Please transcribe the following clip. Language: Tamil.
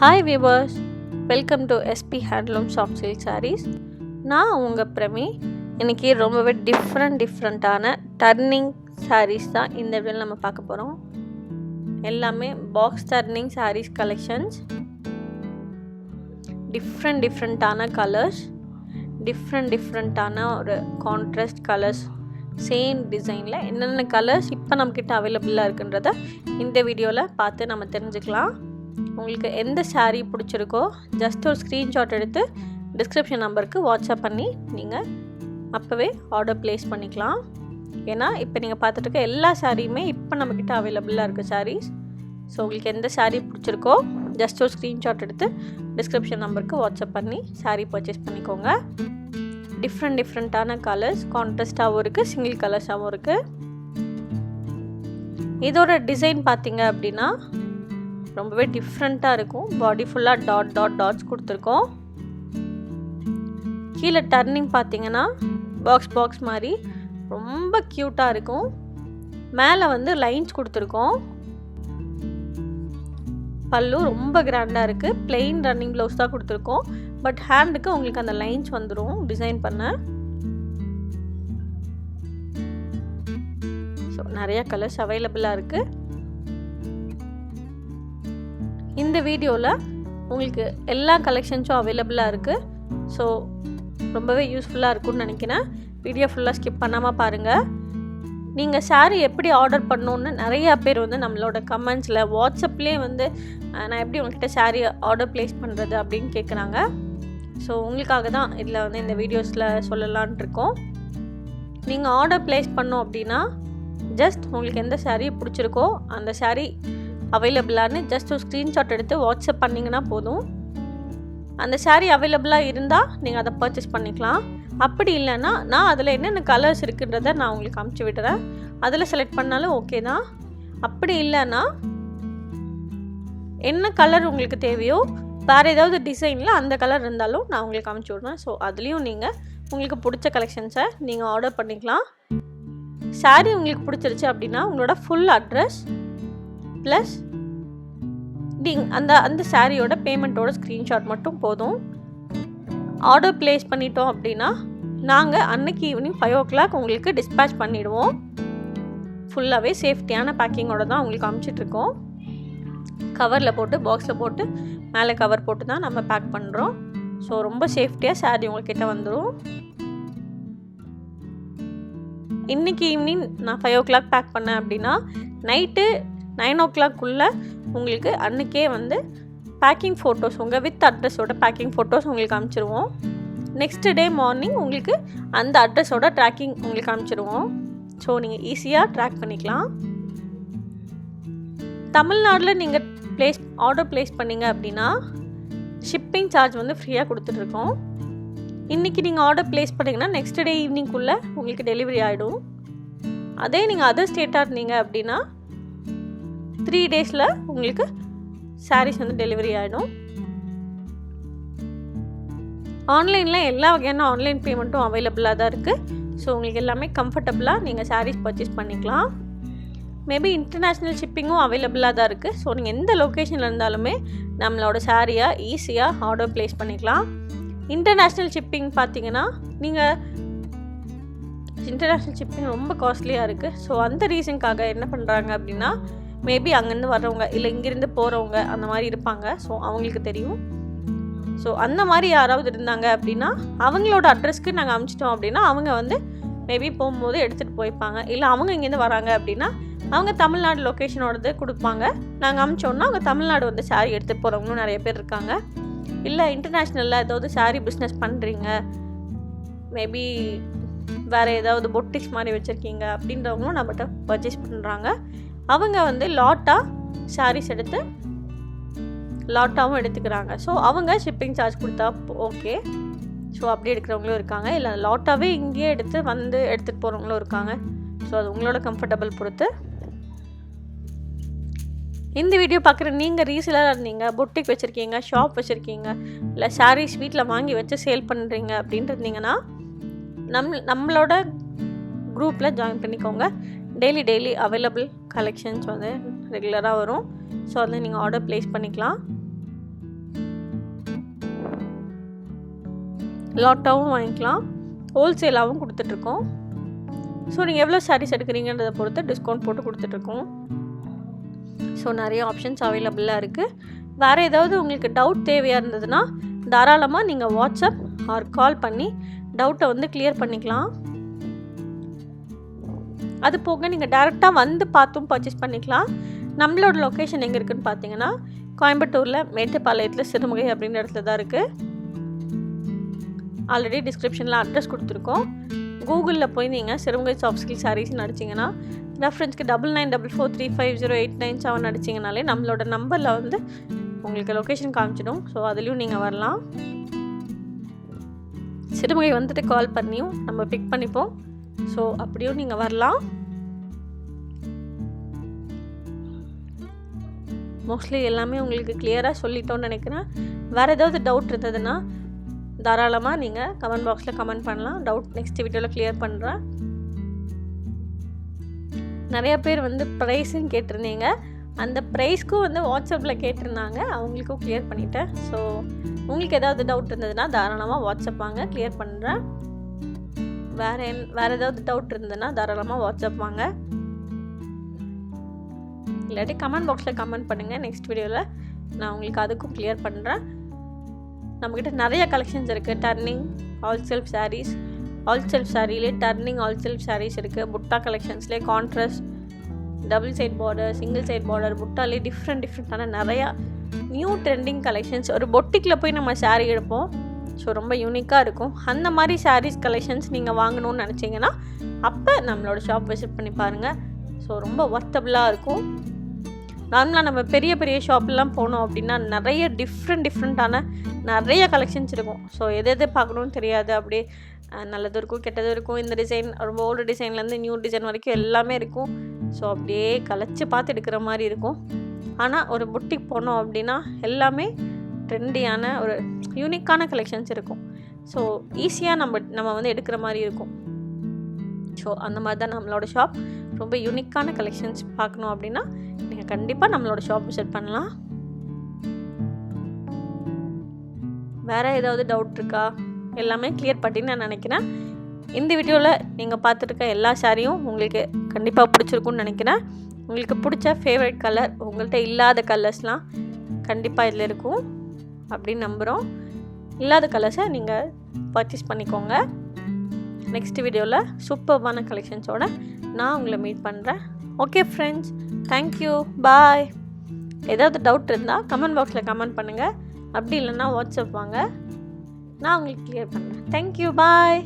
Hi viewers, welcome to SP HANDLOOM Soft Silk Sarees. நான் உங்கள் பிரமி. இன்றைக்கி ரொம்பவே டிஃப்ரெண்ட்டான டர்னிங் சாரீஸ் தான் இந்த வீடியோவில் நம்ம பார்க்க போகிறோம். எல்லாமே பாக்ஸ் டர்னிங் சாரீஸ் கலெக்ஷன்ஸ், டிஃப்ரெண்ட்டான கலர்ஸ், டிஃப்ரெண்ட்டான ஒரு கான்ட்ராஸ்ட் கலர்ஸ், சேம் டிசைனில் என்னென்ன கலர்ஸ் இப்போ நம்மக்கிட்ட அவைலபிளாக இருக்குன்றத இந்த வீடியோவில் பார்த்து நம்ம தெரிஞ்சுக்கலாம். உங்களுக்கு எந்த சாரீ பிடிச்சிருக்கோ ஜஸ்ட் ஒரு ஸ்க்ரீன்ஷாட் எடுத்து டிஸ்கிரிப்ஷன் நம்பருக்கு வாட்ஸ்அப் பண்ணி நீங்கள் அப்போவே ஆர்டர் ப்ளேஸ் பண்ணிக்கலாம். ஏன்னா இப்போ நீங்கள் பார்த்துட்டு இருக்க எல்லா சாரியுமே இப்போ நம்மக்கிட்ட அவைலபிளாக இருக்குது சாரீஸ். ஸோ உங்களுக்கு எந்த சாரீ பிடிச்சிருக்கோ ஜஸ்ட் ஒரு ஸ்க்ரீன்ஷாட் எடுத்து டிஸ்கிரிப்ஷன் நம்பருக்கு வாட்ஸ்அப் பண்ணி சாரீ பர்ச்சேஸ் பண்ணிக்கோங்க. டிஃப்ரெண்ட்டான கலர்ஸ், கான்ட்ராஸ்டாகவும் இருக்குது, சிங்கிள் கலர்ஸாகவும் இருக்குது. இதோட டிசைன் பார்த்தீங்க அப்படின்னா ரொம்பவே டிஃப்ரெண்ட்டாக இருக்கும். பாடி ஃபுல்லாக டாட்ஸ் கொடுத்துருக்கோம். கீழே டர்னிங் பார்த்தீங்கன்னா பாக்ஸ் மாதிரி ரொம்ப க்யூட்டாக இருக்கும். மேலே வந்து லைன்ஸ் கொடுத்துருக்கோம். பல்லு ரொம்ப கிராண்டாக இருக்குது. பிளெயின் ரன்னிங் ப்ளவுஸ் தான் கொடுத்துருக்கோம். பட் ஹேண்டுக்கு உங்களுக்கு அந்த லைன்ஸ் வந்துடும் டிசைன் பண்ண. ஸோ நிறையா கலர்ஸ் அவைலபிளாக இருக்குது. இந்த வீடியோவில் உங்களுக்கு எல்லா கலெக்ஷன்ஸும் அவைலபிளாக இருக்குது. ஸோ ரொம்பவே யூஸ்ஃபுல்லாக இருக்கும்னு நினைக்கிறேன். வீடியோ ஃபுல்லாக ஸ்கிப் பண்ணாமல் பாருங்கள். நீங்கள் சாரீ எப்படி ஆர்டர் பண்ணணுன்னு நிறையா பேர் வந்து நம்மளோட கமெண்ட்ஸில் வாட்ஸ்அப்லேயே வந்து நான் எப்படி உங்கள்கிட்ட சாரீ ஆர்டர் ப்ளேஸ் பண்ணுறது அப்படின்னு கேட்குறாங்க. ஸோ உங்களுக்காக தான் இதில் வந்து இந்த வீடியோஸில் சொல்லலான் இருக்கோம். நீங்கள் ஆர்டர் ப்ளேஸ் பண்ணோம் அப்படின்னா ஜஸ்ட் உங்களுக்கு எந்த சாரீ பிடிச்சிருக்கோ அந்த சாரீ அவைலபிளானு ஜஸ்ட் ஒரு ஸ்க்ரீன்ஷாட் எடுத்து வாட்ஸ்அப் பண்ணிங்கன்னா போதும். அந்த சாரீ அவைலபிளாக இருந்தால் நீங்கள் அதை பர்ச்சேஸ் பண்ணிக்கலாம். அப்படி இல்லைன்னா நான் அதில் என்னென்ன கலர்ஸ் இருக்குன்றதை நான் உங்களுக்கு அமுச்சு விடுறேன். அதில் செலக்ட் பண்ணாலும் ஓகே தான். அப்படி இல்லைன்னா என்ன கலர் உங்களுக்கு தேவையோ வேறு ஏதாவது டிசைனில் அந்த கலர் இருந்தாலும் நான் உங்களுக்கு அமுச்சு விடுறேன். ஸோ அதுலேயும் நீங்கள் உங்களுக்கு பிடிச்ச கலெக்ஷன்ஸை நீங்கள் ஆர்டர் பண்ணிக்கலாம். சாரீ உங்களுக்கு பிடிச்சிருச்சு அப்படின்னா உங்களோட ஃபுல் அட்ரஸ் ப்ளஸ் அந்த சாரியோட பேமெண்ட்டோட ஸ்க்ரீன்ஷாட் மட்டும் போதும். ஆர்டர் ப்ளேஸ் பண்ணிட்டோம் அப்படின்னா நாங்கள் அன்னைக்கு ஈவினிங் 5 o'clock உங்களுக்கு டிஸ்பேட்ச் பண்ணிவிடுவோம். ஃபுல்லாகவே சேஃப்டியான பேக்கிங்கோட தான் உங்களுக்கு அமுச்சிட்ருக்கோம். கவரில் போட்டு பாக்ஸில் போட்டு மேலே கவர் போட்டு தான் நம்ம பேக் பண்ணுறோம். ஸோ ரொம்ப சேஃப்டியாக சாரி உங்கள்கிட்ட வந்துடும். இன்றைக்கி ஈவினிங் நான் 5 o'clock பேக் பண்ணேன் அப்படின்னா நைட்டு 9 o'clock உங்களுக்கு அன்றைக்கே வந்து பேக்கிங் ஃபோட்டோஸ் உங்கள் வித் அட்ரஸோட பேக்கிங் ஃபோட்டோஸ் உங்களுக்கு அனுப்பிச்சிருவோம். நெக்ஸ்ட் டே மார்னிங் உங்களுக்கு அந்த அட்ரஸோட ட்ராக்கிங் உங்களுக்கு அனுப்பிச்சிருவோம். ஸோ நீங்கள் ஈஸியாக ட்ராக் பண்ணிக்கலாம். தமிழ்நாட்டில் நீங்கள் ஆர்டர் ப்ளேஸ் பண்ணிங்க அப்படின்னா ஷிப்பிங் சார்ஜ் வந்து ஃப்ரீயாக கொடுத்துட்ருக்கோம். இன்றைக்கி நீங்கள் ஆர்டர் ப்ளேஸ் பண்ணிங்கன்னா நெக்ஸ்ட் டே ஈவினிங்குள்ளே உங்களுக்கு டெலிவரி ஆகிடும். அதே நீங்கள் அதர் ஸ்டேட்டாக இருந்தீங்க அப்படின்னா 3 daysல உங்களுக்கு சாரீஸ் வந்து டெலிவரி ஆகிடும். ஆன்லைனில் எல்லா வகையான ஆன்லைன் பேமெண்ட்டும் அவைலபிளாக தான் இருக்குது. ஸோ உங்களுக்கு எல்லாமே கம்ஃபர்டபுளாக நீங்கள் சாரீஸ் பர்ச்சேஸ் பண்ணிக்கலாம். மேபி இன்டர்நேஷ்னல் ஷிப்பிங்கும் அவைலபிளாக தான் இருக்குது. ஸோ நீங்கள் எந்த லொக்கேஷனில் இருந்தாலுமே நம்மளோட சாரியை ஈஸியாக ஆர்டர் ப்ளேஸ் பண்ணிக்கலாம். இன்டர்நேஷ்னல் ஷிப்பிங் பார்த்தீங்கன்னா நீங்கள் இன்டர்நேஷ்னல் ஷிப்பிங் ரொம்ப காஸ்ட்லியாக இருக்குது. ஸோ அந்த ரீசனுக்காக என்ன பண்ணுறாங்க அப்படின்னா மேபி அங்கேருந்து வர்றவங்க இல்லை இங்கேருந்து போகிறவங்க அந்த மாதிரி இருப்பாங்க. ஸோ அவங்களுக்கு தெரியும். ஸோ அந்த மாதிரி யாராவது இருந்தாங்க அப்படின்னா அவங்களோட அட்ரஸ்க்கு நாங்கள் அனுப்பிச்சிட்டோம் அப்படின்னா அவங்க வந்து மேபி போகும்போது எடுத்துகிட்டு போய்ப்பாங்க. இல்லை அவங்க இங்கேருந்து வராங்க அப்படின்னா அவங்க தமிழ்நாடு லொக்கேஷனோடது கொடுப்பாங்க. நாங்கள் அனுப்பிச்சோன்னா அவங்க தமிழ்நாடு வந்து சாரீ எடுத்துகிட்டு போகிறவங்களும் நிறைய பேர் இருக்காங்க. இல்லை இன்டர்நேஷ்னலில் ஏதாவது சாரீ பிஸ்னஸ் பண்ணுறீங்க, மேபி வேறு ஏதாவது பொட்டிக்ஸ் மாதிரி வச்சுருக்கீங்க அப்படின்றவங்களும் நம்மகிட்ட பர்ச்சேஸ் பண்ணுறாங்க. அவங்க வந்து லாட்டாக சாரீஸ் எடுத்து லாட்டாகவும் எடுத்துக்கிறாங்க. ஸோ அவங்க ஷிப்பிங் சார்ஜ் கொடுத்தா ஓகே. ஸோ அப்படி எடுக்கிறவங்களும் இருக்காங்க. இல்லை லாட்டாகவே இங்கேயே எடுத்துகிட்டு போகிறவங்களும் இருக்காங்க. ஸோ அது உங்களோட கம்ஃபர்டபுள் பொறுத்து. இந்த வீடியோ பார்க்குற நீங்கள் ரீசேலராக இருந்தீங்க, பொட்டிக் வச்சுருக்கீங்க, ஷாப் வச்சுருக்கீங்க, இல்லை சாரீஸ் வீட்டில் வாங்கி வச்சு சேல் பண்ணுறீங்க அப்படின்ட்டு இருந்தீங்கன்னா நம்மளோட குரூப்பில் ஜாயின் பண்ணிக்கோங்க. டெய்லி அவைலபிள் கலெக்ஷன்ஸ் வந்து ரெகுலராக வரும். ஸோ அதை நீங்கள் ஆர்டர் ப்ளேஸ் பண்ணிக்கலாம். லாட்டாகவும் வாங்கிக்கலாம், ஹோல்சேலாகவும் கொடுத்துட்ருக்கோம். ஸோ நீங்கள் எவ்வளோ சாரீஸ் எடுக்கிறீங்கன்றதை பொறுத்து டிஸ்கவுண்ட் போட்டு கொடுத்துட்ருக்கோம். ஸோ நிறைய ஆப்ஷன்ஸ் அவைலபிளாக இருக்குது. வேறு ஏதாவது உங்களுக்கு டவுட் தேவையாக இருந்ததுன்னா தாராளமாக நீங்கள் வாட்ஸ்அப் ஆர் கால் பண்ணி டவுட்டை வந்து கிளியர் பண்ணிக்கலாம். அது போக நீங்கள் டேரெக்டாக வந்து பார்த்தும் பர்ச்சேஸ் பண்ணிக்கலாம். நம்மளோட லொக்கேஷன் எங்கே இருக்குதுன்னு பார்த்தீங்கன்னா கோயம்புத்தூரில் மேட்டுப்பாளையத்தில் சிறுமுகை அப்படின்ற இடத்துல தான் இருக்குது. ஆல்ரெடி டிஸ்கிரிப்ஷனில் அட்ரஸ் கொடுத்துருக்கோம். கூகுளில் போய் நீங்கள் சிறுமுகை சாஃப்ட் சில்க் சாரீஸ்ன்னு அடிச்சிங்கன்னா ரெஃபரன்ஸ்க்கு 9944350897 அடிச்சிங்கனாலே நம்மளோட நம்பரில் வந்து உங்களுக்கு லொக்கேஷன் காமிச்சிடும். ஸோ அதுலேயும் நீங்கள் வரலாம். சிறுமுகை வந்துட்டு கால் பண்ணியும் நம்ம பிக் பண்ணிப்போம். ஸோ அப்படியும் நீங்கள் வரலாம். மோஸ்ட்லி எல்லாமே உங்களுக்கு கிளியராக சொல்லிட்டோன்னு நினைக்கிறேன். வேறு ஏதாவது டவுட் இருந்ததுன்னா தாராளமாக நீங்கள் கமெண்ட் பாக்ஸில் கமெண்ட் பண்ணலாம். டவுட் நெக்ஸ்ட் வீடியோவில் கிளியர் பண்ணுறேன். நிறைய பேர் வந்து ப்ரைஸுன்னு கேட்டிருந்தீங்க. அந்த ப்ரைஸ்க்கும் வந்து வாட்ஸ்அப்பில் கேட்டிருந்தாங்க, அவங்களுக்கும் கிளியர் பண்ணிட்டேன். ஸோ உங்களுக்கு ஏதாவது டவுட் இருந்ததுன்னா தாராளமாக வாட்ஸ்அப் வாங்க, கிளியர் பண்ணுறேன். வேறு ஏதாவது டவுட் இருந்ததுன்னா தாராளமாக வாட்ஸ்அப் வாங்க, இல்லாட்டி கமெண்ட் பாக்ஸில் கமெண்ட் பண்ணுங்கள். நெக்ஸ்ட் வீடியோவில் நான் உங்களுக்கு அதுக்கும் கிளியர் பண்ணுறேன். நம்மக்கிட்ட நிறைய கலெக்ஷன்ஸ் இருக்குது. Turning all self sarees, all self சாரிலே டர்னிங் ஆல் செல்ஃப் சாரீஸ் இருக்குது. புட்டா கலெக்ஷன்ஸ்லேயே contrast, double side border, single side border, புட்டாலே டிஃப்ரெண்ட்டான நிறையா நியூ ட்ரெண்டிங் கலெக்ஷன்ஸ். ஒரு பொட்டிக்கில் போய் நம்ம சாரீ எடுப்போம், ஸோ ரொம்ப யூனிக்காக இருக்கும். அந்த மாதிரி சாரீஸ் கலெக்ஷன்ஸ் நீங்கள் வாங்கணும்னு நினச்சிங்கன்னா அப்போ நம்மளோட ஷாப் விசிட் பண்ணி பாருங்கள். ஸோ ரொம்ப ஒர்த்தபுளாக இருக்கும். நார்மலாக நம்ம பெரிய பெரிய ஷாப்லாம் போனோம் அப்படின்னா நிறைய டிஃப்ரெண்ட்டான நிறைய கலெக்ஷன்ஸ் இருக்கும். ஸோ எது பார்க்கணுன்னு தெரியாது. அப்படியே நல்லதும் இருக்கும், கெட்டதும் இருக்கும். இந்த டிசைன் ரொம்ப ஓல்டு டிசைன்லேருந்து நியூ டிசைன் வரைக்கும் எல்லாமே இருக்கும். ஸோ அப்படியே கலைச்சி பார்த்து எடுக்கிற மாதிரி இருக்கும். ஆனால் ஒரு புட்டிக் போனோம் அப்படின்னா எல்லாமே ட்ரெண்டியான ஒரு யூனிக்கான கலெக்ஷன்ஸ் இருக்கும். ஸோ ஈஸியாக நம்ம வந்து எடுக்கிற மாதிரி இருக்கும். ஸோ அந்த மாதிரி தான் நம்மளோட ஷாப். ரொம்ப யூனிக்கான கலெக்ஷன்ஸ் பார்க்கணும் அப்படின்னா நீங்கள் கண்டிப்பாக நம்மளோட ஷாப் விசிட் பண்ணலாம். வேறு ஏதாவது டவுட் இருக்கா? எல்லாமே கிளியர் பண்ணின்னு நான் நினைக்கிறேன். இந்த வீடியோவில் நீங்கள் பார்த்துருக்க எல்லா சாரியும் உங்களுக்கு கண்டிப்பாக பிடிச்சிருக்குன்னு நினைக்கிறேன். உங்களுக்கு பிடிச்ச ஃபேவரட் கலர், உங்கள்கிட்ட இல்லாத கலர்ஸ்லாம் கண்டிப்பாக இதில் இருக்கும் அப்படின்னு நம்புகிறோம். இல்லாத கலர்ஸை நீங்கள் பர்ச்சேஸ் பண்ணிக்கோங்க. நெக்ஸ்ட் வீடியோவில் சூப்பர்வான கலெக்ஷன்ஸோடு நான் உங்களை மீட் பண்ணுறேன். ஓகே ஃப்ரெண்ட்ஸ், தேங்க்யூ, பாய். ஏதாவது டவுட் இருந்தால் கமெண்ட் பாக்ஸில் கமெண்ட் பண்ணுங்கள். அப்படி இல்லைன்னா வாட்ஸ்அப் வாங்க, நான் உங்களுக்கு கிளியர் பண்ணுறேன். தேங்க்யூ, பாய்.